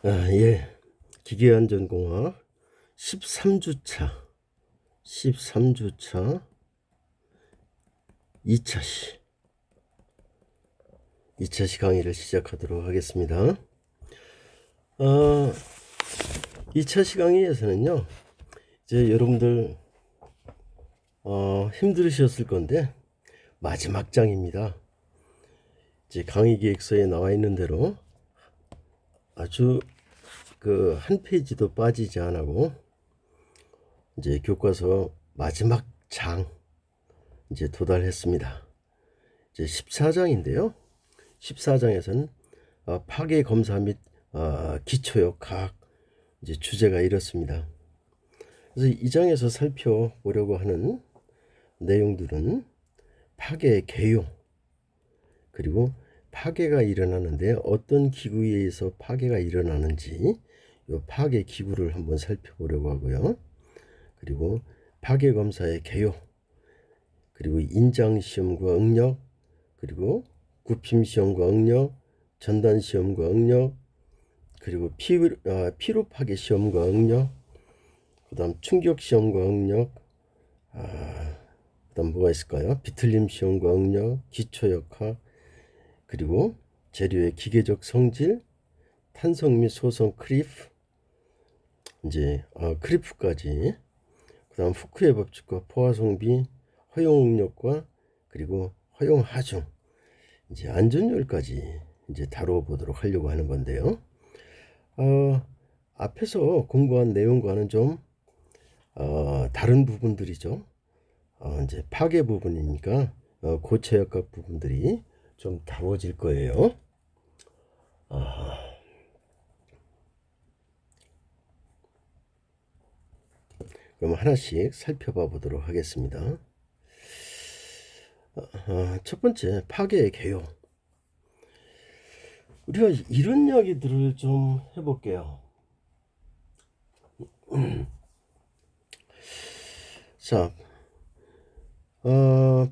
예. 기계안전공학 13주차 2차시 강의를 시작하도록 하겠습니다. 2차시 강의에서는요, 이제 여러분들 힘들으셨을 건데 마지막 장입니다. 이제 강의 계획서에 나와 있는 대로 아주 한 페이지도 빠지지 않고 이제 교과서 마지막 장 이제 도달했습니다. 이제 14장인데요. 14장에서는 파괴 검사 및 기초역학 이제 주제가 이렇습니다. 그래서 이 장에서 살펴보려고 하는 내용들은 파괴 개요, 그리고 파괴가 일어나는데 어떤 기구에 의해서 파괴가 일어나는지 이 파괴 기구를 한번 살펴보려고 하고요. 그리고 파괴 검사의 개요, 그리고 인장 시험과 응력, 그리고 굽힘 시험과 응력, 전단 시험과 응력, 그리고 피로 파괴 시험과 응력, 그다음 충격 시험과 응력, 그다음 뭐가 있을까요? 비틀림 시험과 응력, 기초 역학, 그리고 재료의 기계적 성질, 탄성 및 소성 크리프, 이제 크리프까지, 그다음 후크의 법칙과 포화성비, 허용 응력과 그리고 허용 하중, 이제 안전율까지 이제 다뤄보도록 하려고 하는 건데요. 앞에서 공부한 내용과는 좀 다른 부분들이죠. 이제 파괴 부분이니까 고체역학 부분들이 좀 다뤄질 거예요. 그럼 하나씩 살펴봐 보도록 하겠습니다. 첫 번째, 파괴의 개요. 우리가 이런 이야기들을 좀 해볼게요. 자,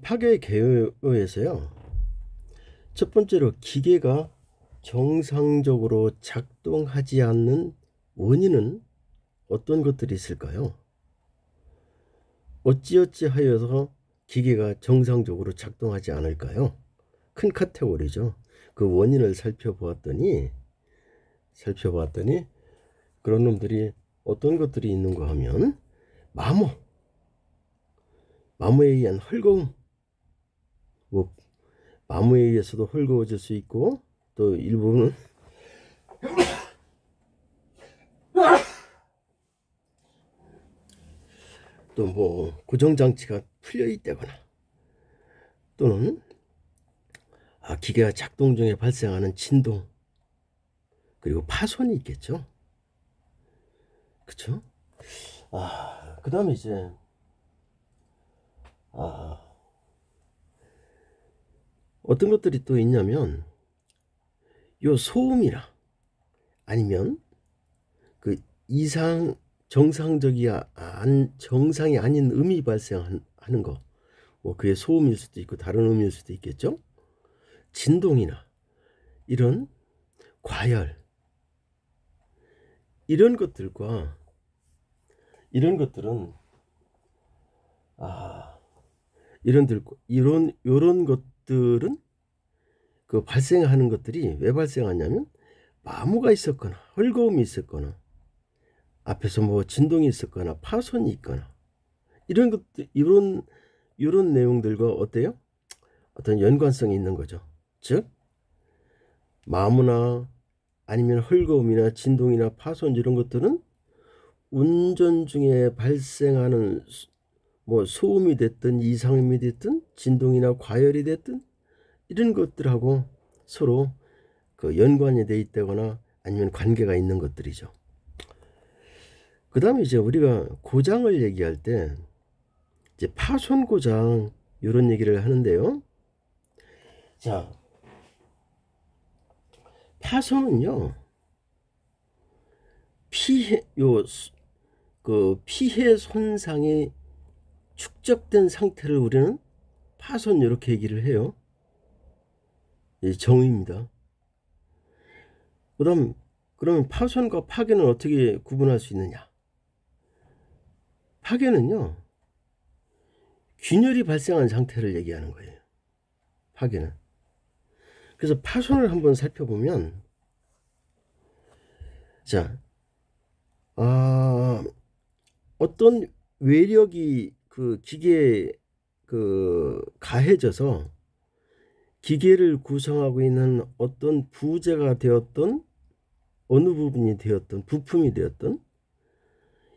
파괴의 개요에서요, 첫 번째로 기계가 정상적으로 작동하지 않는 원인은 어떤 것들이 있을까요? 어찌어찌 하여서 기계가 정상적으로 작동하지 않을까요? 큰 카테고리죠. 그 원인을 살펴보았더니 그런 놈들이 어떤 것들이 있는가 하면 마모에 의한 헐거움, 마모에 의해서도 헐거워질 수 있고, 또 일부는 또 뭐 고정장치가 풀려 있다거나, 또는 기계가 작동 중에 발생하는 진동, 그리고 파손이 있겠죠. 그쵸? 그 다음에 이제 어떤 것들이 또 있냐면, 요 소음이나 아니면 그 이상 정상이 아닌 음이 발생하는 거, 뭐 그게 소음일 수도 있고 다른 음일 수도 있겠죠. 진동이나 이런 과열, 이런 것들은 이런 것들은 그 발생하는 것들이 왜 발생하냐면, 마모가 있었거나 헐거움이 있었거나 앞에서 뭐 진동이 있었거나 파손이 있거나, 이런 것들, 이런 내용들과 어때요? 어떤 연관성이 있는 거죠. 즉 마모나 아니면 헐거움이나 진동이나 파손, 이런 것들은 운전 중에 발생하는 뭐 소음이 됐든 이상음이 됐든 진동이나 과열이 됐든 이런 것들하고 서로 그 연관이 돼 있다거나 아니면 관계가 있는 것들이죠. 그 다음에 이제 우리가 고장을 얘기할 때 이제 파손 고장, 이런 얘기를 하는데요. 자, 파손은요, 피해 손상이 축적된 상태를 우리는 파손, 이렇게 얘기를 해요. 정의입니다. 그다음 그러면 파손과 파괴는 어떻게 구분할 수 있느냐? 파괴는요, 균열이 발생한 상태를 얘기하는 거예요. 파괴는. 그래서 파손을 한번 살펴보면, 자, 어떤 외력이 그 기계에 가해져서 기계를 구성하고 있는 어떤 부재가 되었던, 어느 부분이 되었던, 부품이 되었던,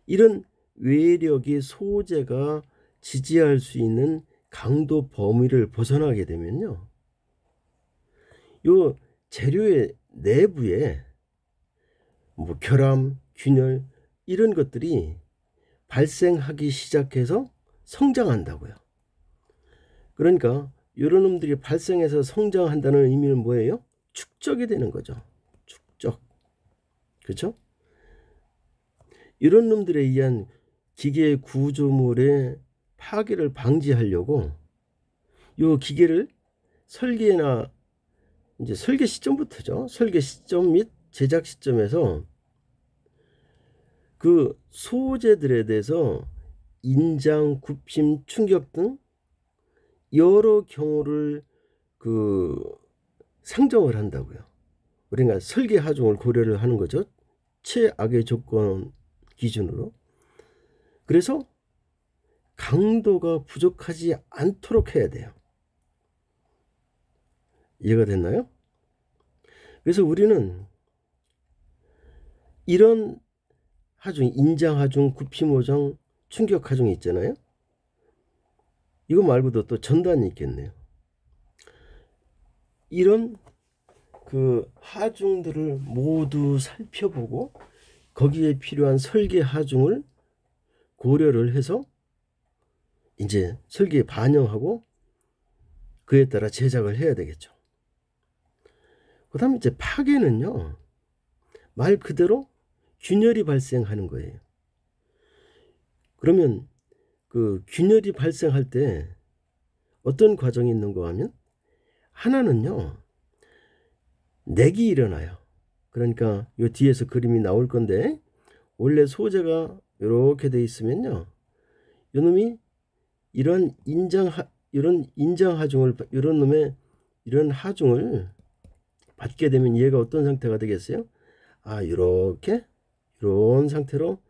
이런 외력이 소재가 지지할 수 있는 강도 범위를 벗어나게 되면요, 요 재료의 내부에 뭐 결함, 균열 이런 것들이 발생하기 시작해서 성장한다고요. 그러니까 이런 놈들이 발생해서 성장한다는 의미는 뭐예요? 축적이 되는 거죠. 축적. 그렇죠? 이런 놈들에 의한 기계의 구조물의 파괴를 방지하려고 이 기계를 설계나 이제 설계 시점부터죠. 설계 시점 및 제작 시점에서 그 소재들에 대해서 인장, 굽힘, 충격 등 여러 경우를 상정을 한다고요. 그러니까 설계 하중을 고려를 하는 거죠. 최악의 조건 기준으로. 그래서 강도가 부족하지 않도록 해야 돼요. 이해가 됐나요? 그래서 우리는 이런 하중, 인장 하중, 굽힘 하중, 충격 하중이 있잖아요. 이거 말고도 또 전단이 있겠네요. 이런 하중들을 모두 살펴보고 거기에 필요한 설계 하중을 고려를 해서 이제 설계에 반영하고 그에 따라 제작을 해야 되겠죠. 그 다음에 이제 파괴는요, 말 그대로 균열이 발생하는 거예요. 그러면 그 균열이 발생할 때 어떤 과정이 있는가 하면, 하나는요, 넥이 일어나요. 그러니까 요 뒤에서 그림이 나올 건데, 원래 소재가 이렇게 돼 있으면요, 이놈이 이런 인장 하중을, 이런 하중을 받게 되면 얘가 어떤 상태가 되겠어요? 이렇게 이런 상태로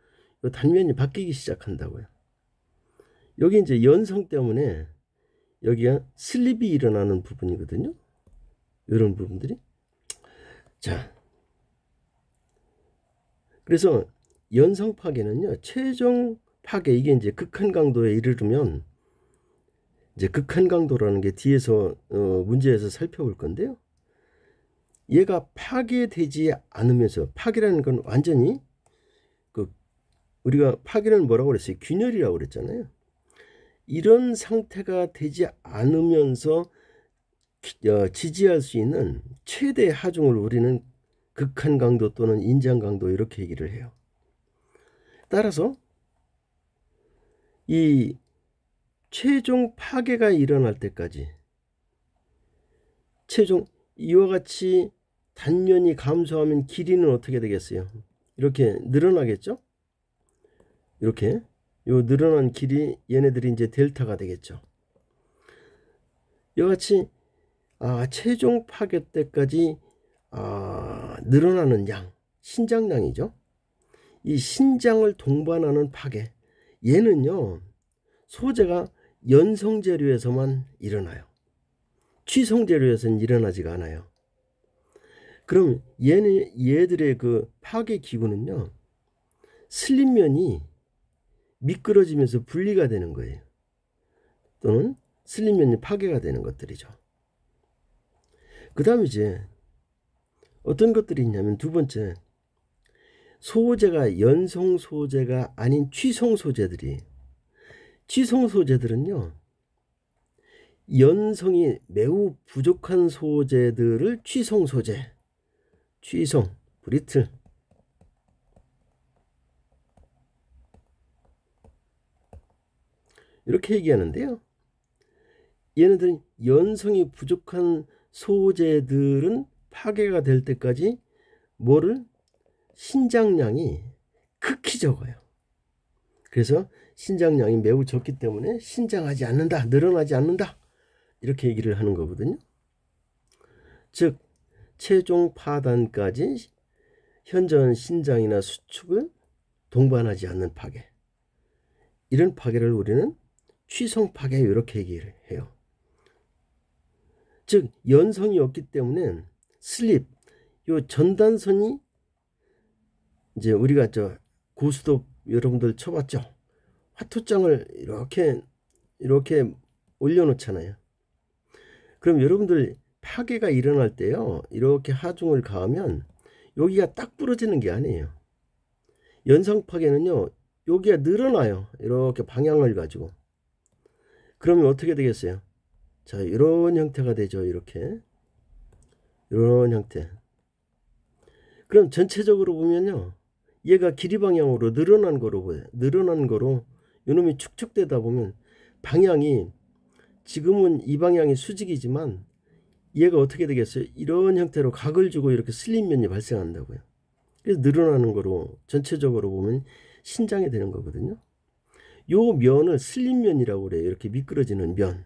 이 단면이 바뀌기 시작한다고요. 여기 이제 연성 때문에 여기가 슬립이 일어나는 부분이거든요. 이런 부분들이. 자, 그래서 연성 파괴는요, 최종 파괴, 이게 이제 극한 강도에 이르르면, 이제 극한 강도라는 게 뒤에서 문제에서 살펴볼 건데요. 얘가 파괴되지 않으면서, 파괴라는 건 완전히 우리가 파괴는 뭐라고 그랬어요? 균열이라고 그랬잖아요. 이런 상태가 되지 않으면서 지지할 수 있는 최대 하중을 우리는 극한 강도 또는 인장 강도 이렇게 얘기를 해요. 따라서 이 최종 파괴가 일어날 때까지 이와 같이 단면이 감소하면 길이는 어떻게 되겠어요? 이렇게 늘어나겠죠? 이렇게 요 늘어난 길이, 얘네들이 이제 델타가 되겠죠. 이와 같이 최종 파괴 때까지 늘어나는 양, 신장량이죠. 이 신장을 동반하는 파괴, 얘는요, 소재가 연성 재료에서만 일어나요. 취성 재료에서는 일어나지가 않아요. 그럼 얘들의 그 파괴 기구는요, 슬립면이 미끄러지면서 분리가 되는 거예요. 또는 슬립면이 파괴가 되는 것들이죠. 그 다음에 이제 어떤 것들이 있냐면, 두 번째, 소재가 연성 소재가 아닌 취성 소재들이, 취성 소재들은요, 연성이 매우 부족한 소재들을 취성 소재, 취성, 브리틀, 이렇게 얘기하는데요. 얘네들은 연성이 부족한 소재들은 파괴가 될 때까지 뭐를 신장량이 극히 적어요. 그래서 신장량이 매우 적기 때문에 신장하지 않는다, 늘어나지 않는다, 이렇게 얘기를 하는 거거든요. 즉 최종 파단까지 현저한 신장이나 수축을 동반하지 않는 파괴, 이런 파괴를 우리는 취성 파괴, 이렇게 얘기를 해요. 즉 연성이 없기 때문에 슬립, 요 전단선이 이제 우리가 고스톱 여러분들 쳐봤죠? 화투장을 이렇게 올려놓잖아요. 그럼 여러분들 파괴가 일어날 때요, 이렇게 하중을 가하면 여기가 딱 부러지는 게 아니에요. 연성 파괴는요, 여기가 늘어나요. 이렇게 방향을 가지고. 그러면 어떻게 되겠어요? 자, 이런 형태가 되죠. 이렇게 이런 형태. 그럼 전체적으로 보면요, 얘가 길이 방향으로 늘어난 거로 보여요. 늘어난 거로 이놈이 축적되다 보면 방향이, 지금은 이 방향이 수직이지만 얘가 어떻게 되겠어요? 이런 형태로 각을 주고 이렇게 슬린 면이 발생한다고요. 그래서 늘어나는 거로 전체적으로 보면 신장이 되는 거거든요. 요 면을 슬린 면이라고 그래요. 이렇게 미끄러지는 면.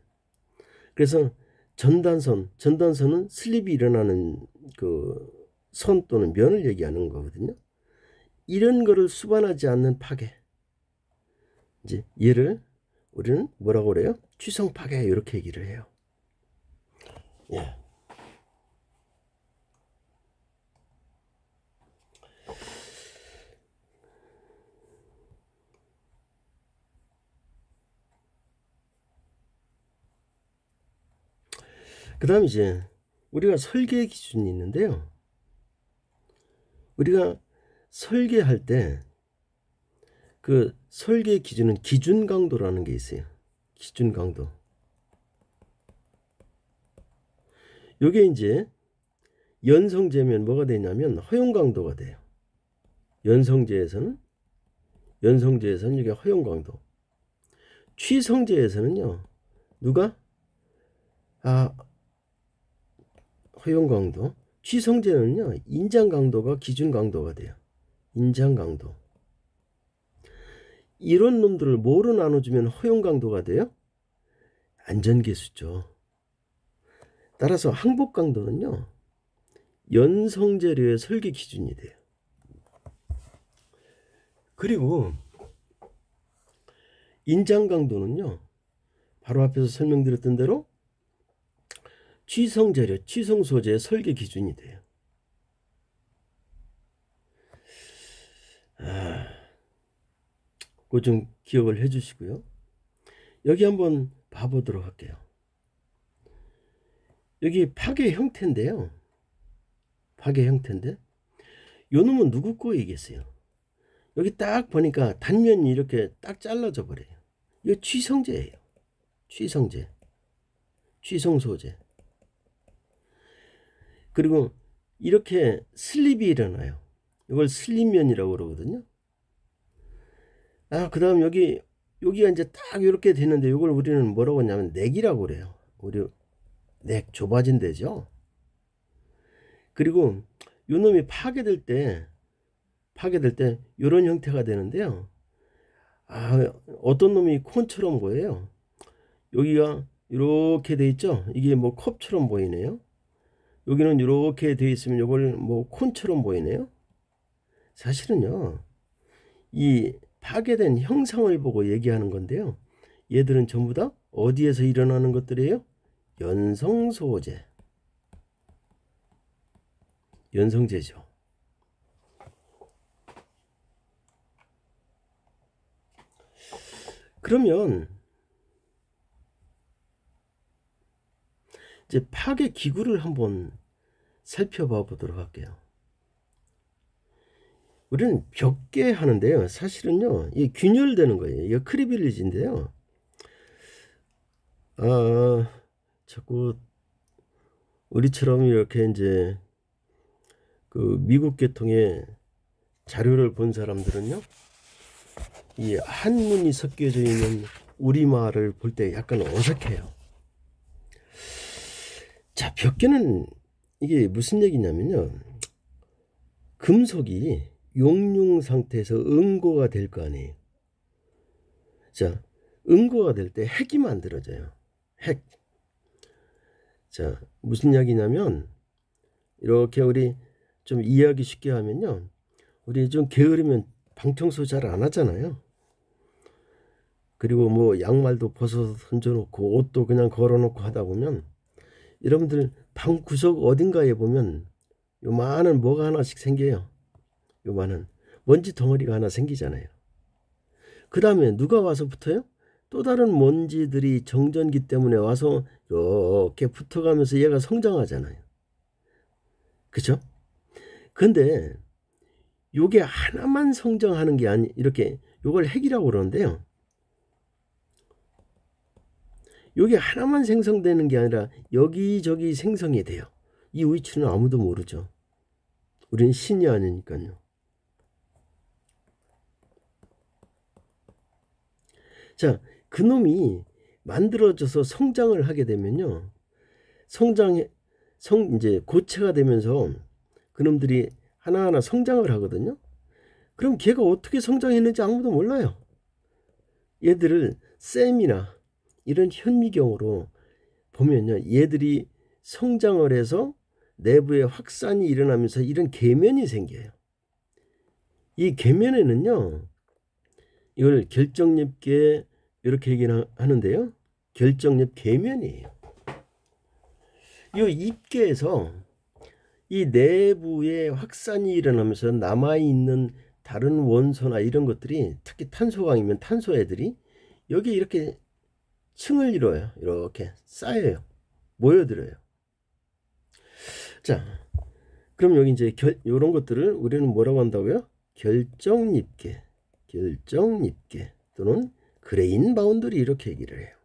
그래서 전단선은 슬립이 일어나는 그 선 또는 면을 얘기하는 거거든요. 이런 거를 수반하지 않는 파괴, 이제 얘를 우리는 뭐라고 그래요? 취성 파괴, 이렇게 얘기를 해요. 예. 그 다음 이제 우리가 설계 기준이 있는데요. 우리가 설계할 때 그 설계 기준은 기준 강도라는 게 있어요. 기준 강도. 요게 이제 연성제면 뭐가 되냐면 허용 강도가 돼요. 연성제에서는 이게 허용 강도. 취성제에서는요, 누가 허용 강도. 취성제는요, 인장 강도가 기준 강도가 돼요. 인장 강도. 이런 놈들을 뭐로 나눠주면 허용 강도가 돼요? 안전계수죠. 따라서 항복 강도는요, 연성재료의 설계 기준이 돼요. 그리고 인장 강도는요, 바로 앞에서 설명드렸던 대로 취성재료, 취성소재의 설계 기준이 돼요. 그거 좀 기억을 해 주시고요. 여기 한번 봐보도록 할게요. 여기 파괴 형태인데요. 파괴 형태인데 요 놈은 누구 거이겠어요? 여기 딱 보니까 단면이 이렇게 딱 잘라져 버려요. 이거 취성제예요. 취성제. 취성소재. 그리고 이렇게 슬립이 일어나요. 이걸 슬립면이라고 그러거든요. 그 다음 여기가 이제 딱 이렇게 되는데 이걸 우리는 뭐라고 하냐면 넥이라고 그래요. 우리 넥, 좁아진 데죠. 그리고 요 놈이 파괴될 때 이런 형태가 되는데요. 어떤 놈이 콘처럼 보여요. 여기가 이렇게 돼 있죠. 이게 뭐 컵처럼 보이네요. 여기는 이렇게 돼 있으면 이걸 뭐 콘처럼 보이네요. 사실은요, 이 파괴된 형상을 보고 얘기하는 건데요. 얘들은 전부 다 어디에서 일어나는 것들이에요? 연성소재. 연성제죠. 그러면 이제 파괴 기구를 한번 살펴봐 보도록 할게요. 우리는 벽계 하는데요. 사실은요, 이 균열되는 거예요. 이거 크리빌리지인데요. 자꾸 우리처럼 이렇게 이제 그 미국 계통의 자료를 본 사람들은요, 이 한문이 섞여져 있는 우리말을 볼 때 약간 어색해요. 자, 벽계는 이게 무슨 얘기냐면요, 금속이 용융 상태에서 응고가 될 거 아니에요. 자, 응고가 될 때 핵이 만들어져요. 핵. 자, 무슨 이야기냐면 이렇게 우리 좀 이해하기 쉽게 하면요. 우리 좀 게으르면 방 청소 잘 안 하잖아요. 그리고 뭐 양말도 벗어서 던져놓고 옷도 그냥 걸어놓고 하다 보면 여러분들 방 구석 어딘가에 보면 요만한 뭐가 하나씩 생겨요. 요만한 먼지 덩어리가 하나 생기잖아요. 그 다음에 누가 와서 붙어요? 또 다른 먼지들이 정전기 때문에 와서 이렇게 붙어가면서 얘가 성장하잖아요. 그죠? 근데 요게 하나만 성장하는 게 아니, 이렇게 요걸 핵이라고 그러는데요. 요게 하나만 생성되는 게 아니라 여기저기 생성이 돼요. 이 위치는 아무도 모르죠. 우리는 신이 아니니까요. 자, 그놈이 만들어져서 성장을 하게 되면요. 이제 고체가 되면서 그놈들이 하나하나 성장을 하거든요. 그럼 걔가 어떻게 성장했는지 아무도 몰라요. 얘들을 셈이나 이런 현미경으로 보면요. 얘들이 성장을 해서 내부에 확산이 일어나면서 이런 계면이 생겨요. 이 계면에는요. 이걸 결정립계 이렇게 얘기를 하는데요. 결정립 계면이에요. 이 입계에서 이 내부에 확산이 일어나면서 남아있는 다른 원소나 이런 것들이 특히 탄소강이면 탄소 애들이 여기 이렇게 층을 이뤄요. 이렇게 쌓여요. 모여들어요. 자, 그럼 여기 이제 이런 것들을 우리는 뭐라고 한다고요? 결정립계, 결정립계 또는 그레인 바운더리 이렇게 얘기를 해요.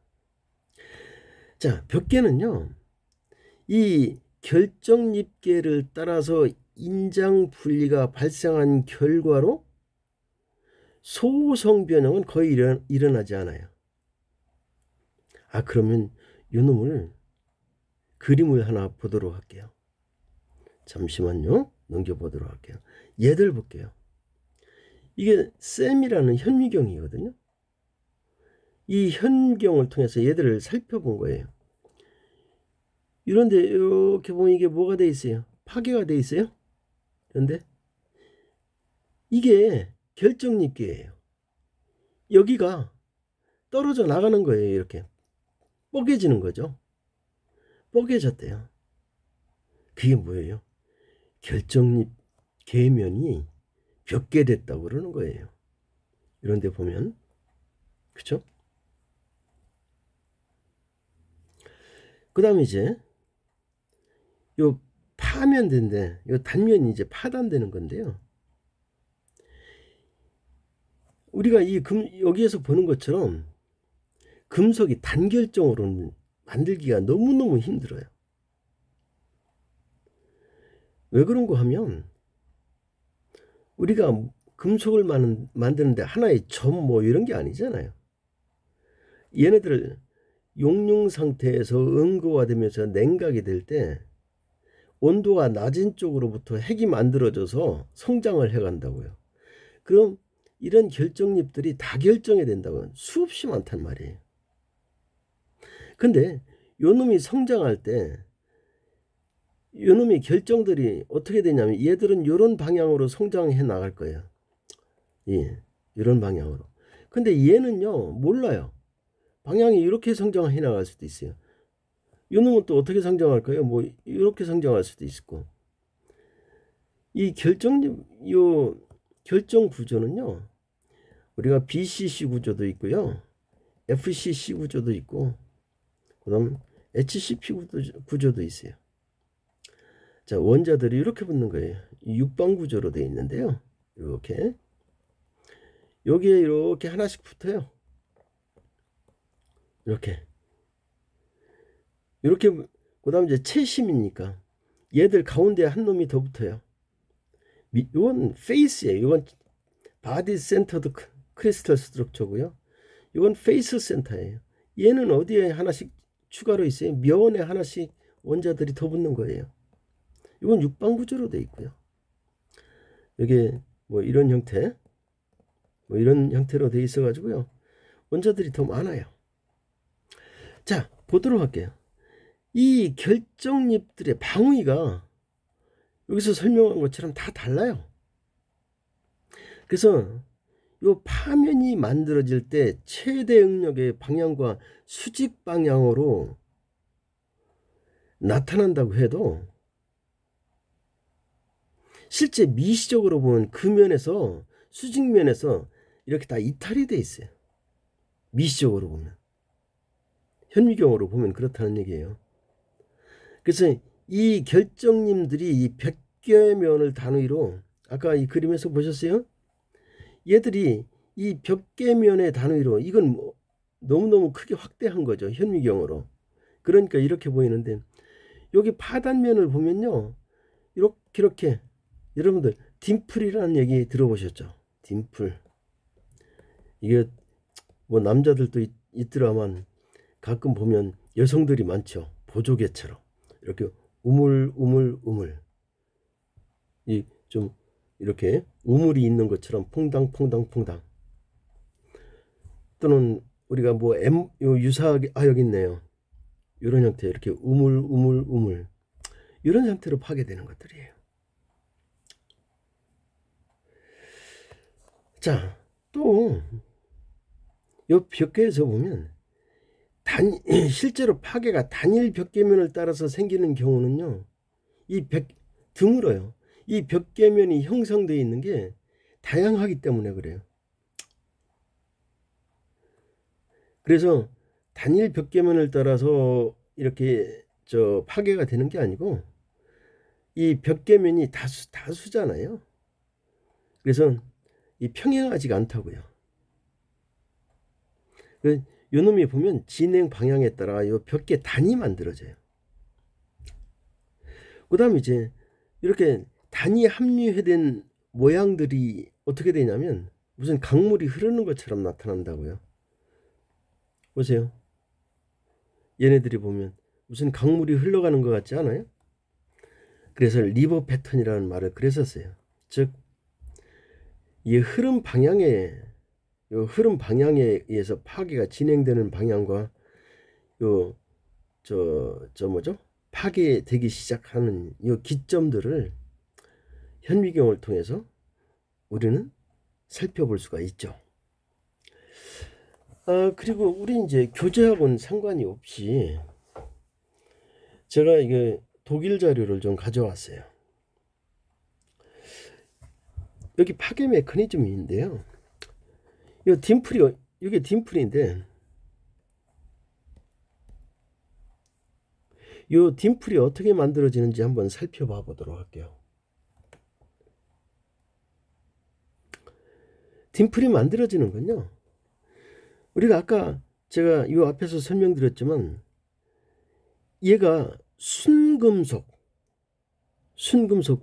자, 벽계는요. 이 결정립계를 따라서 인장 분리가 발생한 결과로 소성 변형은 거의 일어나지 않아요. 아, 그러면 이 놈을 그림을 하나 보도록 할게요. 잠시만요. 넘겨보도록 할게요. 얘들 볼게요. 이게 셈이라는 현미경이거든요. 이 현미경을 통해서 얘들을 살펴본 거예요. 이런데 이렇게 보면 이게 뭐가 돼 있어요? 파괴가 돼 있어요. 그런데 이게 결정립계예요. 여기가 떨어져 나가는 거예요. 이렇게 뽀개지는 거죠. 뽀개졌대요. 그게 뭐예요? 결정립 계면이 벽계됐다고 그러는 거예요. 이런데 보면 그렇죠? 그 다음에 이제 요 파면된데 요 단면이 이제 파단되는 건데요. 우리가 여기에서 보는 것처럼 금속이 단결정으로 만들기가 너무너무 힘들어요. 왜 그런가 하면 우리가 금속을 만드는데 하나의 점 뭐 이런 게 아니잖아요. 얘네들을 용융 상태에서 응고화되면서 냉각이 될 때 온도가 낮은 쪽으로부터 핵이 만들어져서 성장을 해간다고요. 그럼 이런 결정립들이 다 결정이 된다고요. 수없이 많단 말이에요. 근데 요놈이 성장할 때 요놈이 결정들이 어떻게 되냐면 얘들은 이런 방향으로 성장해 나갈 거예요. 예, 이런 방향으로. 근데 얘는요 몰라요. 방향이 이렇게 성장해 나갈 수도 있어요. 요놈은 또 어떻게 성장할까요? 뭐 이렇게 성장할 수도 있고. 이 요 결정 구조는요. 우리가 BCC 구조도 있고요. FCC 구조도 있고 그다음 HCP 구조도 있어요. 자, 원자들이 이렇게 붙는 거예요. 6방 구조로 되어 있는데요. 이렇게 여기에 이렇게 하나씩 붙어요. 이렇게 그다음 이제 채심이니까 얘들 가운데 한 놈이 더 붙어요. 이건 페이스예요. 이건 바디 센터드 크리스탈 스트럭처고요. 이건 페이스 센터예요. 얘는 어디에 하나씩 추가로 있어요. 면에 하나씩 원자들이 더 붙는 거예요. 이건 6방 구조로 되어 있고요. 여기 뭐 이런 형태, 뭐 이런 형태로 되어 있어 가지고요. 원자들이 더 많아요. 자, 보도록 할게요. 이 결정립들의 방위가 여기서 설명한 것처럼 다 달라요. 그래서 이 파면이 만들어질 때 최대 응력의 방향과 수직 방향으로 나타난다고 해도 실제 미시적으로 보면 그 면에서 수직면에서 이렇게 다 이탈이 돼 있어요. 미시적으로 보면, 현미경으로 보면 그렇다는 얘기예요. 그래서 이 결정님들이 이 100개의 면을 단위로, 아까 이 그림에서 보셨어요? 얘들이 이 100개 면의 단위로, 이건 뭐 너무너무 크게 확대한 거죠, 현미경으로. 그러니까 이렇게 보이는데, 여기 파단면을 보면요, 이렇게 여러분들 딤플이라는 얘기 들어보셨죠? 딤플. 이게 뭐 남자들도 있더라만 가끔 보면 여성들이 많죠. 보조개처럼 이렇게 우물우물우물, 이 좀 이렇게 우물이 있는 것처럼 퐁당퐁당퐁당. 또는 우리가 뭐 요 유사하게, 여기 있네요. 이런 형태, 이렇게 우물우물우물, 이런 형태로 파괴되는 것들이에요. 자, 또 요 벽계에서 보면 실제로 파괴가 단일 벽계면을 따라서 생기는 경우는요, 드물어요. 이 벽계면이 형성되어 있는 게 다양하기 때문에 그래요. 그래서 단일 벽계면을 따라서 이렇게 파괴가 되는 게 아니고, 이 벽계면이 다수잖아요. 그래서 이 평행하지가 않다고요. 요 놈이 보면 진행 방향에 따라 요 벽계 단이 만들어져요. 그 다음에 이제 이렇게 단이 함유된 모양들이 어떻게 되냐면 무슨 강물이 흐르는 것처럼 나타난다고요. 보세요. 얘네들이 보면 무슨 강물이 흘러가는 것 같지 않아요? 그래서 리버 패턴이라는 말을 그랬었어요. 즉, 이 흐름 방향에 의해서 파괴가 진행되는 방향과 뭐죠? 파괴되기 시작하는 이 기점들을 현미경을 통해서 우리는 살펴볼 수가 있죠. 그리고 우리 이제 교재하고는 상관이 없이 제가 이게 독일 자료를 좀 가져왔어요. 여기 파괴 메커니즘인데요. 이게 딤플인데, 이 딤플이 어떻게 만들어지는지 한번 살펴봐 보도록 할게요. 딤플이 만들어지는 건요, 우리가 아까 제가 이 앞에서 설명드렸지만, 얘가 순금속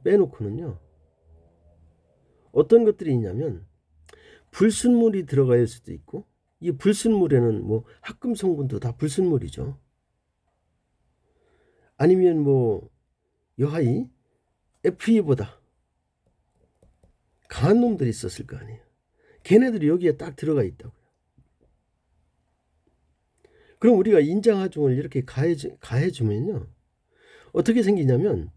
빼놓고는요, 어떤 것들이 있냐면 불순물이 들어가 있을 수도 있고, 이 불순물에는 뭐 합금 성분도 다 불순물이죠. 아니면 뭐 여하이 FE보다 강한 놈들이 있었을 거 아니에요. 걔네들이 여기에 딱 들어가 있다고요. 그럼 우리가 인장하중을 이렇게 가해주면요, 어떻게 생기냐면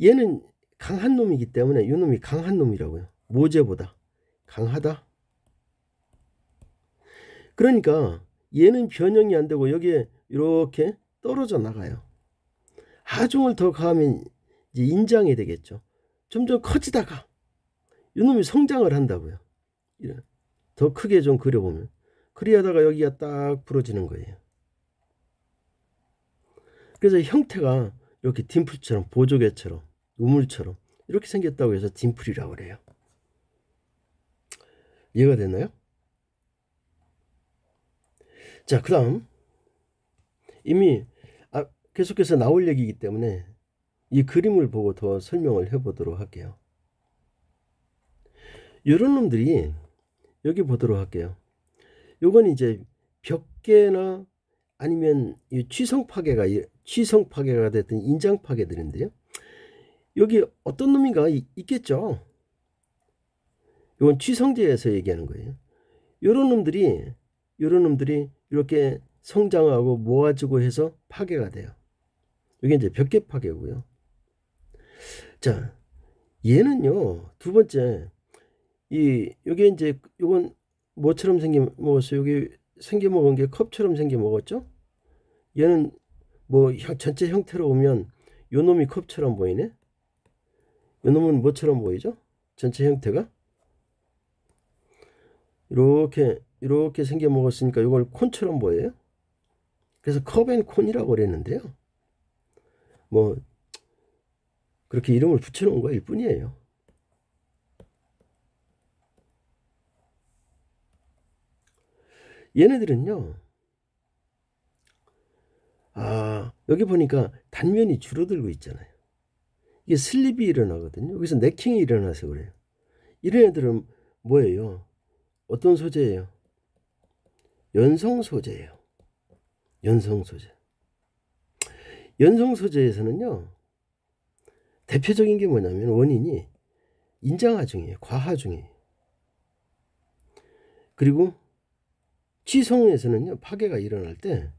얘는 강한 놈이기 때문에 이 놈이 강한 놈이라고요. 모재보다 강하다. 그러니까 얘는 변형이 안 되고 여기에 이렇게 떨어져 나가요. 하중을 더 가하면 이제 인장이 되겠죠. 점점 커지다가 이놈이 성장을 한다고요. 더 크게 좀 그려보면, 그리하다가 여기가 딱 부러지는 거예요. 그래서 형태가 이렇게 딤플처럼, 보조개처럼, 우물처럼 이렇게 생겼다고 해서 딤플이라고 그래요. 이해가 되나요? 자, 그 다음 이미 계속해서 나올 얘기이기 때문에 이 그림을 보고 더 설명을 해보도록 할게요. 이런 놈들이 여기 보도록 할게요. 요건 이제 벽계나 아니면 이 취성 파괴가 됐던 인장 파괴들인데요. 여기 어떤 놈인가 있겠죠. 이건 취성제에서 얘기하는 거예요. 요런 놈들이 이렇게 성장하고 모아지고 해서 파괴가 돼요. 이게 이제 벽계 파괴고요. 자, 얘는요, 두 번째, 요게 이제, 요건 뭐처럼 먹었어요? 여기 생겨먹은 게 컵처럼 생겨먹었죠? 얘는 뭐, 전체 형태로 보면, 요 놈이 컵처럼 보이네? 요 놈은 뭐처럼 보이죠? 전체 형태가? 이렇게 생겨먹었으니까 이걸 콘처럼 보여요? 그래서 컵앤콘이라고 그랬는데요. 뭐, 그렇게 이름을 붙여놓은 거일 뿐이에요. 얘네들은요, 여기 보니까 단면이 줄어들고 있잖아요. 이게 슬립이 일어나거든요. 여기서 네킹이 일어나서 그래요. 이런 애들은 뭐예요? 어떤 소재예요? 연성 소재예요. 연성 소재. 연성 소재에서는요, 대표적인 게 뭐냐면 원인이 인장하중이에요. 과하중이에요. 그리고 취성에서는요, 파괴가 일어날 때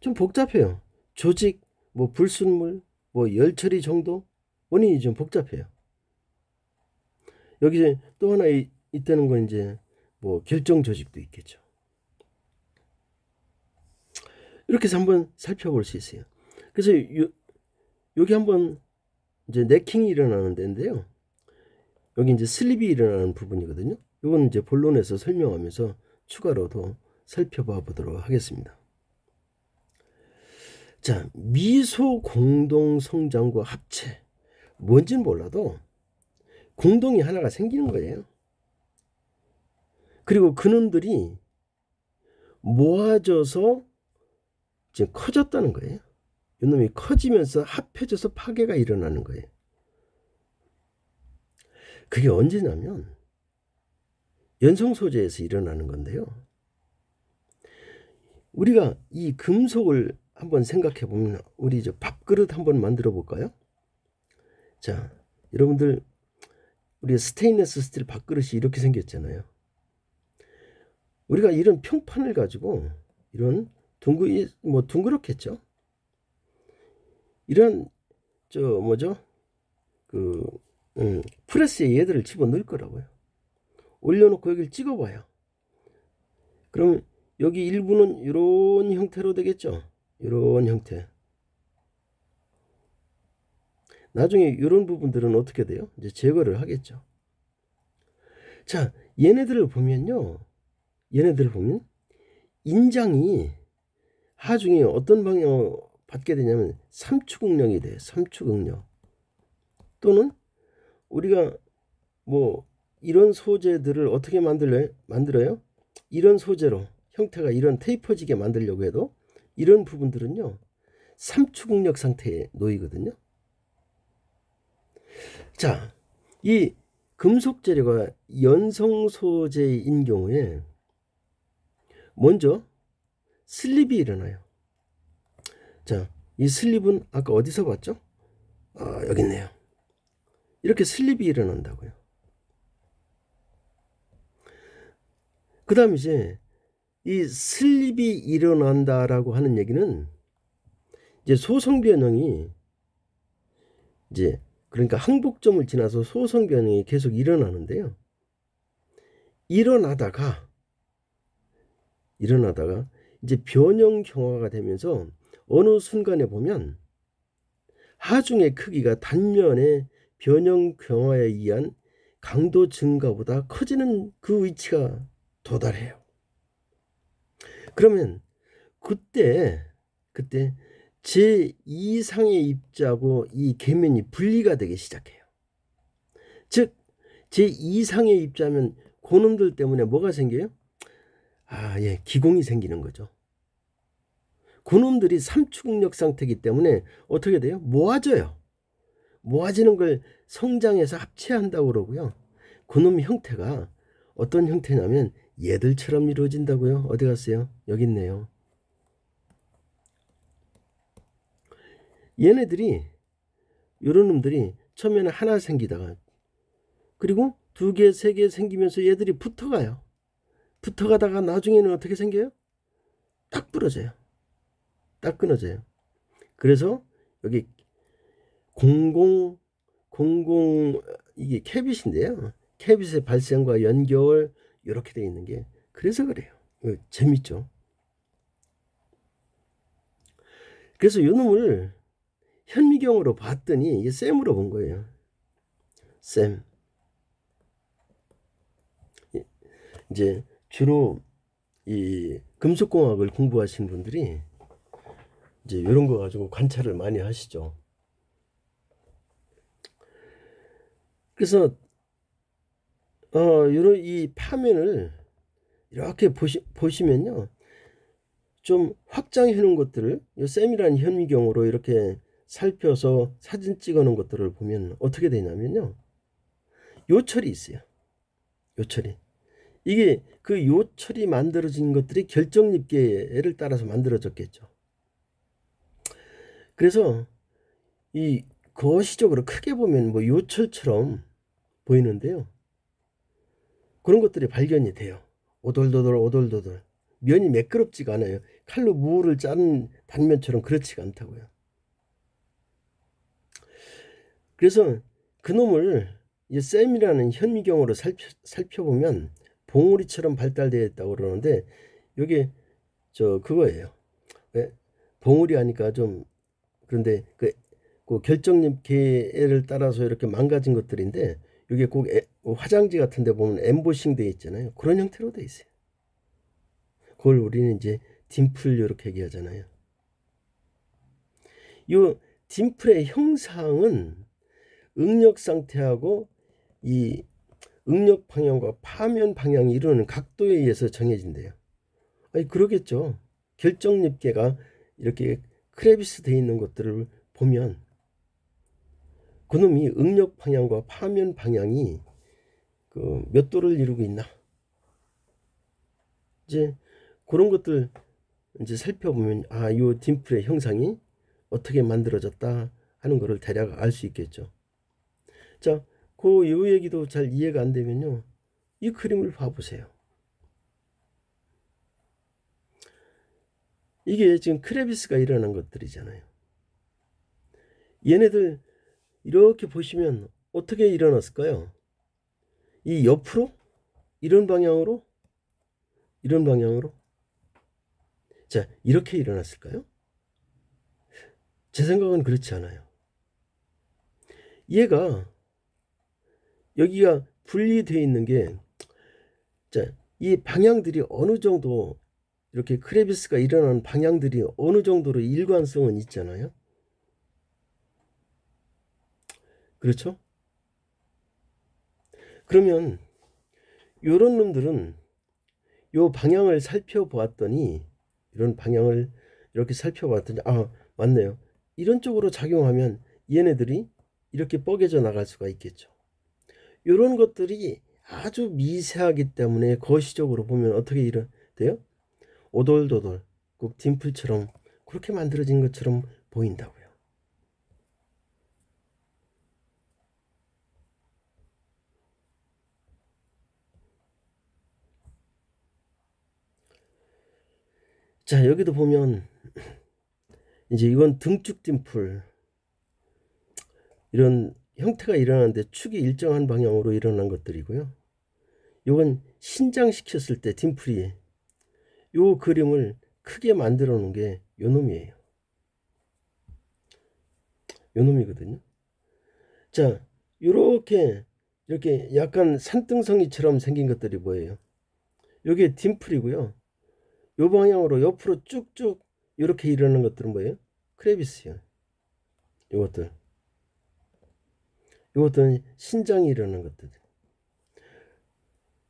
좀 복잡해요. 조직, 뭐 불순물, 뭐 열처리 정도, 원인이 좀 복잡해요. 여기 또 하나 있다는 건 이제 뭐 결정 조직도 있겠죠. 이렇게 해서 한번 살펴볼 수 있어요. 그래서 여기 한번 이제 네킹이 일어나는 데인데요. 여기 이제 슬립이 일어나는 부분이거든요. 이건 이제 본론에서 설명하면서 추가로도 살펴봐 보도록 하겠습니다. 자, 미소 공동 성장과 합체. 뭔지는 몰라도 공동이 하나가 생기는 거예요. 그리고 그놈들이 모아져서 지금 커졌다는 거예요. 이놈이 커지면서 합해져서 파괴가 일어나는 거예요. 그게 언제냐면 연성 소재에서 일어나는 건데요. 우리가 이 금속을 한번 생각해 보면 우리 이제 밥그릇 한번 만들어 볼까요? 자, 여러분들 우리 스테인리스 스틸 밥그릇이 이렇게 생겼잖아요. 우리가 이런 평판을 가지고 이런 둥그렇겠죠. 이런 프레스에 얘들을 집어넣을 거라고요. 올려놓고 여기를 찍어봐요. 그럼 여기 일부는 이런 형태로 되겠죠. 이런 형태. 나중에 이런 부분들은 어떻게 돼요? 이제 제거를 하겠죠. 자, 얘네들을 보면 인장이 하중에 어떤 방향으로 받게 되냐면 삼축응력이 돼요. 삼축응력. 또는 우리가 뭐 이런 소재들을 어떻게 만들어요? 이런 소재로 형태가 이런 테이퍼지게 만들려고 해도 이런 부분들은요, 삼축응력 상태에 놓이거든요. 자, 이 금속 재료가 연성 소재인 경우에 먼저 슬립이 일어나요. 자, 이 슬립은 아까 어디서 봤죠? 여기 있네요. 이렇게 슬립이 일어난다고요. 그 다음에 이제 이 슬립이 일어난다라고 하는 얘기는 이제 소성 변형이 이제 그러니까 항복점을 지나서 소성 변형이 계속 일어나는데요. 일어나다가 이제 변형 경화가 되면서 어느 순간에 보면 하중의 크기가 단면의 변형 경화에 의한 강도 증가보다 커지는 그 위치가 도달해요. 그러면 그때 제2상의 입자하고 이 계면이 분리가 되기 시작해요. 즉 제2상의 입자면 그놈들 때문에 뭐가 생겨요? 기공이 생기는 거죠. 그놈들이 삼축응력 상태이기 때문에 어떻게 돼요? 모아져요. 모아지는 걸 성장해서 합체한다고 그러고요. 그놈 형태가 어떤 형태냐면 얘들처럼 이루어진다고요. 어디 갔어요? 여기 있네요. 얘네들이 이런 놈들이 처음에는 하나 생기다가 그리고 두 개, 세 개 생기면서 얘들이 붙어가요. 붙어가다가 나중에는 어떻게 생겨요? 딱 부러져요. 딱 끊어져요. 그래서 여기 공공 이게 캐빗인데요. 캐빗의 발생과 연결 이렇게 되어 있는 게 그래서 그래요. 재밌죠. 그래서 이 놈을 현미경으로 봤더니 이게 쌤으로 본 거예요. 쌤. 이제 주로 이 금속공학을 공부하신 분들이 이제 이런 거 가지고 관찰을 많이 하시죠. 그래서 이런 이 파면을 이렇게 보시면요, 좀 확장해 놓은 것들을 이 쌤이라는 현미경으로 이렇게 살펴서 사진 찍어 놓은 것들을 보면 어떻게 되냐면요, 요철이 있어요. 요철이. 이게 그 요철이 만들어진 것들이 결정립계를 따라서 만들어졌겠죠. 그래서 이 거시적으로 크게 보면 뭐 요철처럼 보이는데요, 그런 것들이 발견이 돼요. 오돌도돌 오돌도돌. 면이 매끄럽지가 않아요. 칼로 무를 자른 단면처럼 그렇지가 않다고요. 그래서 그놈을 이 쌤이라는 현미경으로 살펴보면 봉우리처럼 발달되어 있다고 그러는데, 여기 그거예요. 봉우리 하니까 좀 그런데 그 결정립계를 따라서 이렇게 망가진 것들인데, 이게 꼭 화장지 같은 데 보면 엠보싱 되어 있잖아요. 그런 형태로 되어 있어요. 그걸 우리는 이제 딤플 이렇게 얘기하잖아요. 이 딤플의 형상은 응력 상태하고 이 응력 방향과 파면 방향이 이루는 각도에 의해서 정해진대요. 아니 그러겠죠. 결정립계가 이렇게 크레비스 되어 있는 것들을 보면 그놈이 응력 방향과 파면 방향이 그 몇 도를 이루고 있나, 이제 그런 것들 이제 살펴보면 요 딤플의 형상이 어떻게 만들어졌다 하는 것을 대략 알 수 있겠죠. 자, 요 얘기도 잘 이해가 안 되면요, 이 그림을 봐보세요. 이게 지금 크레비스가 일어난 것들이잖아요. 얘네들 이렇게 보시면 어떻게 일어났을까요? 이 옆으로? 이런 방향으로? 이런 방향으로? 자, 이렇게 일어났을까요? 제 생각은 그렇지 않아요. 얘가 여기가 분리되어 있는 게, 자, 이 방향들이 어느 정도 이렇게 크레비스가 일어나는 방향들이 어느 정도로 일관성은 있잖아요. 그렇죠? 그러면 요런 놈들은 요 방향을 살펴보았더니, 이런 방향을 이렇게 살펴봤더니 맞네요. 이런 쪽으로 작용하면 얘네들이 이렇게 뻐개져 나갈 수가 있겠죠. 이런 것들이 아주 미세하기 때문에 거시적으로 보면 어떻게 돼요? 오돌도돌 꼭 딤플처럼 그렇게 만들어진 것처럼 보인다고요. 자, 여기도 보면 이제 이건 등축 딤플, 이런 형태가 일어나는데 축이 일정한 방향으로 일어난 것들이고요. 이건 신장시켰을 때 딤플이 요 그림을 크게 만들어 놓은 게 요 놈이에요. 요 놈이거든요. 자, 이렇게 약간 산등성이처럼 생긴 것들이 뭐예요? 요게 딤플이고요. 요 방향으로 옆으로 쭉쭉 이렇게 일어나는 것들은 뭐예요? 크레비스요. 요것들은 신장이 일어나는 것들.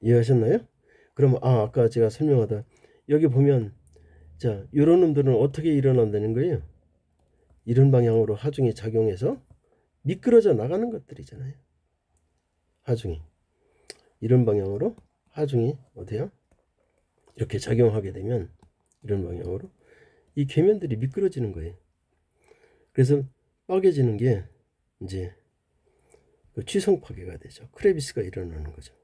이해하셨나요? 그럼 아까 제가 설명하다 여기 보면, 자, 요런 놈들은 어떻게 일어난다는 거예요? 이런 방향으로 하중이 작용해서 미끄러져 나가는 것들이잖아요. 하중이 이런 방향으로 하중이 어때요? 이렇게 작용하게 되면 이런 방향으로 이 궤면들이 미끄러지는 거예요. 그래서 뻐개지는 게 이제 그 취성 파괴가 되죠. 크레비스가 일어나는 거죠.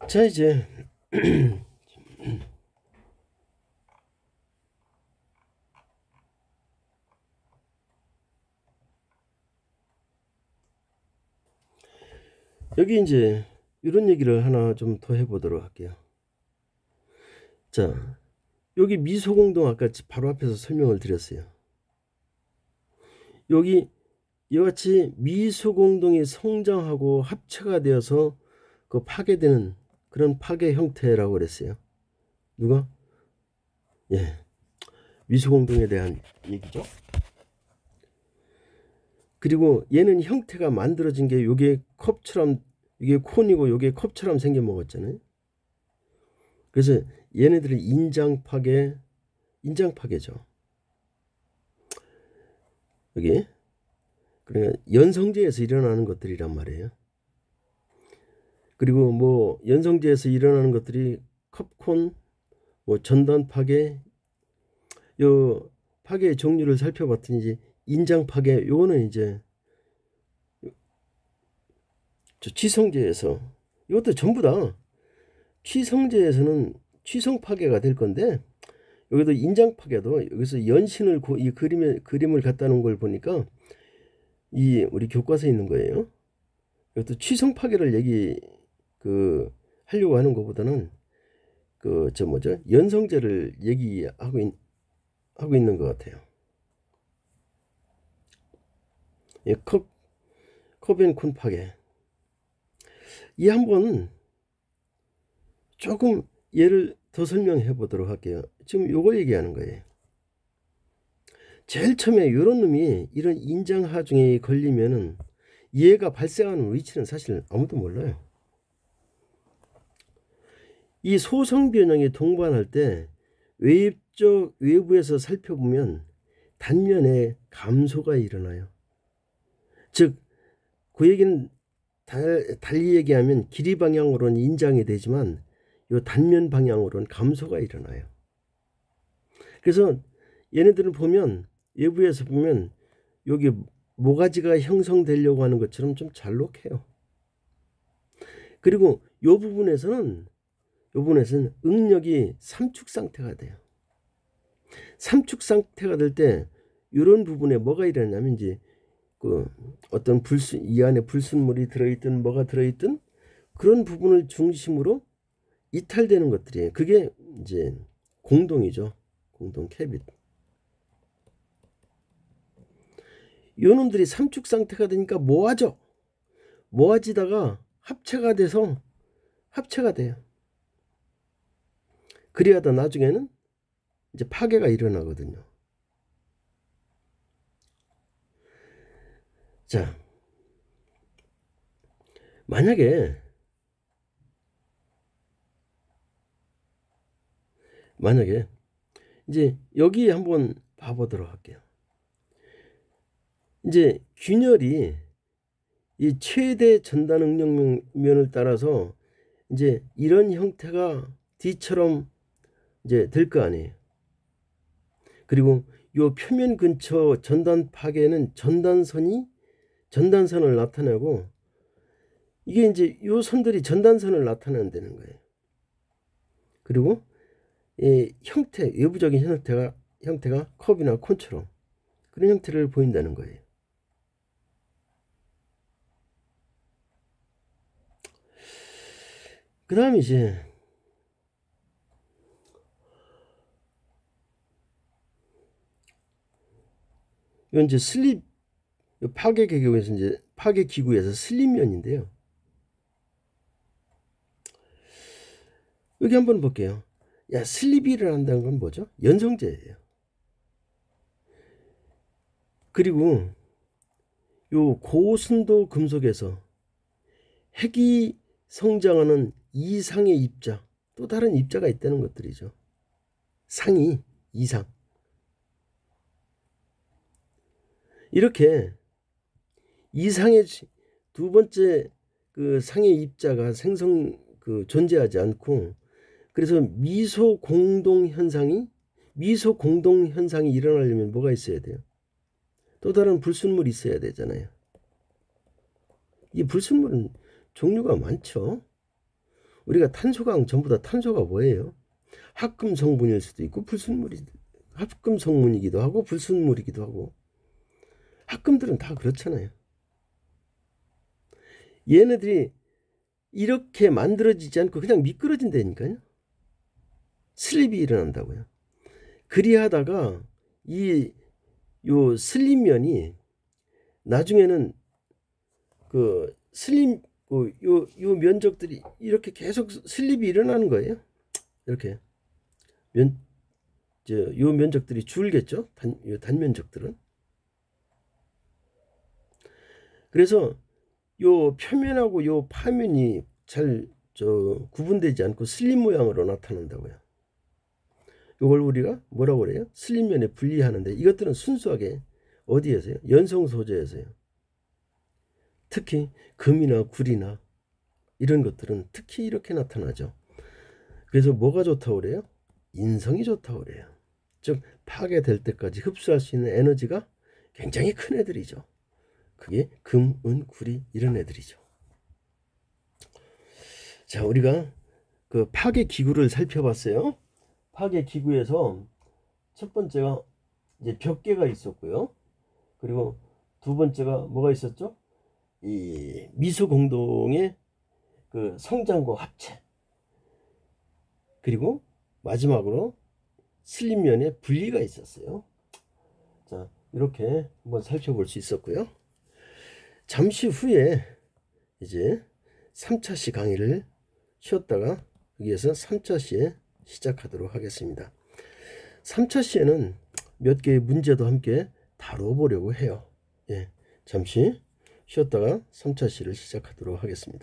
자, 이제 여기 이제 이런 얘기를 하나 좀 더 해보도록 할게요. 자, 여기 미소공동 아까 바로 앞에서 설명을 드렸어요. 여기 이같이 미소공동이 성장하고 합체가 되어서 그 파괴되는 그런 파괴 형태라고 그랬어요. 누가? 예, 미소공동에 대한 얘기죠. 그리고 얘는 형태가 만들어진 게 요게 컵처럼, 이게 콘이고 요게 컵처럼 생겨 먹었잖아요. 그래서 얘네들은 인장파괴죠. 여기 그러니까 연성제에서 일어나는 것들이란 말이에요. 그리고 뭐 연성제에서 일어나는 것들이 컵콘, 뭐 전단 파괴, 요 파괴의 종류를 살펴봤더니 이제 인장 파괴, 요거는 이제 취성제에서, 이것도 전부 다 취성제에서는 취성 파괴가 될 건데, 여기도 인장 파괴도 여기서 연신을 이 그림을 갖다 놓은 걸 보니까 이 우리 교과서에 있는 거예요. 이것도 취성 파괴를 하려고 하는 것보다는 연성제를 얘기하고 있는 것 같아요. 예, 컵앤콘 파괴. 이 한번 조금 예를 더 설명해 보도록 할게요. 지금 요거 얘기하는 거예요. 제일 처음에 이런 놈이 이런 인장하중에 걸리면은 얘가 발생하는 위치는 사실 아무도 몰라요. 이 소성 변형이 동반할 때 외부에서 살펴보면 단면에 감소가 일어나요. 즉, 그 얘기는 달리 얘기하면 길이 방향으로는 인장이 되지만 이 단면 방향으로는 감소가 일어나요. 그래서 얘네들을 보면, 외부에서 보면 여기 모가지가 형성되려고 하는 것처럼 좀 잘록해요. 그리고 이 부분에서는 응력이 삼축 상태가 돼요. 삼축 상태가 될 때 이런 부분에 뭐가 일어나냐면 이제 어떤 이 안에 불순물이 들어있든 뭐가 들어있든 그런 부분을 중심으로 이탈되는 것들이에요. 그게 이제 공동이죠. 공동 캐빗. 요놈들이 삼축 상태가 되니까 모아지다가 합체가 돼서 합체가 돼요. 그래야다 나중에는 이제 파괴가 일어나거든요. 자, 만약에 이제 여기 한번 봐보도록 할게요. 이제 균열이 이 최대 전단 응력면을 따라서 이제 이런 형태가 D처럼 이제 될 거 아니에요. 그리고 요 표면 근처 전단 파괴는 전단선을 나타내고, 이게 이제 요 선들이 전단선을 나타낸다는 거예요. 그리고 이 외부적인 형태가 컵이나 콘처럼 그런 형태를 보인다는 거예요. 그 다음에 이제 이건 이제 파괴 기구에서 슬립면인데요. 여기 한번 볼게요. 슬립이 일어난다는 건 뭐죠? 연성제예요. 그리고 요 고순도 금속에서 핵이 성장하는 이상의 입자, 또 다른 입자가 있다는 것들이죠. 상이 이상. 이렇게 이상의 두 번째 그 상의 입자가 존재하지 않고, 그래서 미소 공동 현상이 일어나려면 뭐가 있어야 돼요? 또 다른 불순물이 있어야 되잖아요. 이 불순물은 종류가 많죠. 우리가 탄소강 전부 다 탄소가 뭐예요? 합금 성분일 수도 있고 합금 성분이기도 하고 불순물이기도 하고. 합금들은 다 그렇잖아요. 얘네들이 이렇게 만들어지지 않고 그냥 미끄러진다니까요. 슬립이 일어난다고요. 그리하다가 요 슬립면이 나중에는 요 면적들이 이렇게 계속 슬립이 일어나는 거예요. 이렇게 요 면적들이 줄겠죠. 요 단면적들은. 그래서 요 표면하고 요 파면이 잘 구분되지 않고 슬립 모양으로 나타난다고요. 이걸 우리가 뭐라고 그래요? 슬립면에 분리하는데, 이것들은 순수하게 어디에서요? 연성 소재에서요. 특히 금이나 구리나 이런 것들은 특히 이렇게 나타나죠. 그래서 뭐가 좋다고 그래요? 인성이 좋다고 그래요. 즉 파괴될 때까지 흡수할 수 있는 에너지가 굉장히 큰 애들이죠. 그게 금, 은, 구리 이런 애들이죠. 자, 우리가 그 파괴 기구를 살펴봤어요. 파괴 기구에서 첫 번째가 이제 벽계가 있었고요. 그리고 두 번째가 뭐가 있었죠? 이 미소 공동의 그 성장과 합체. 그리고 마지막으로 슬립면의 분리가 있었어요. 자, 이렇게 한번 살펴볼 수 있었고요. 잠시 후에 이제 3차 시 강의를 쉬었다가 여기에서 3차 시에 시작하도록 하겠습니다. 3차 시에는 몇 개의 문제도 함께 다뤄보려고 해요. 예, 잠시 쉬었다가 3차 시를 시작하도록 하겠습니다.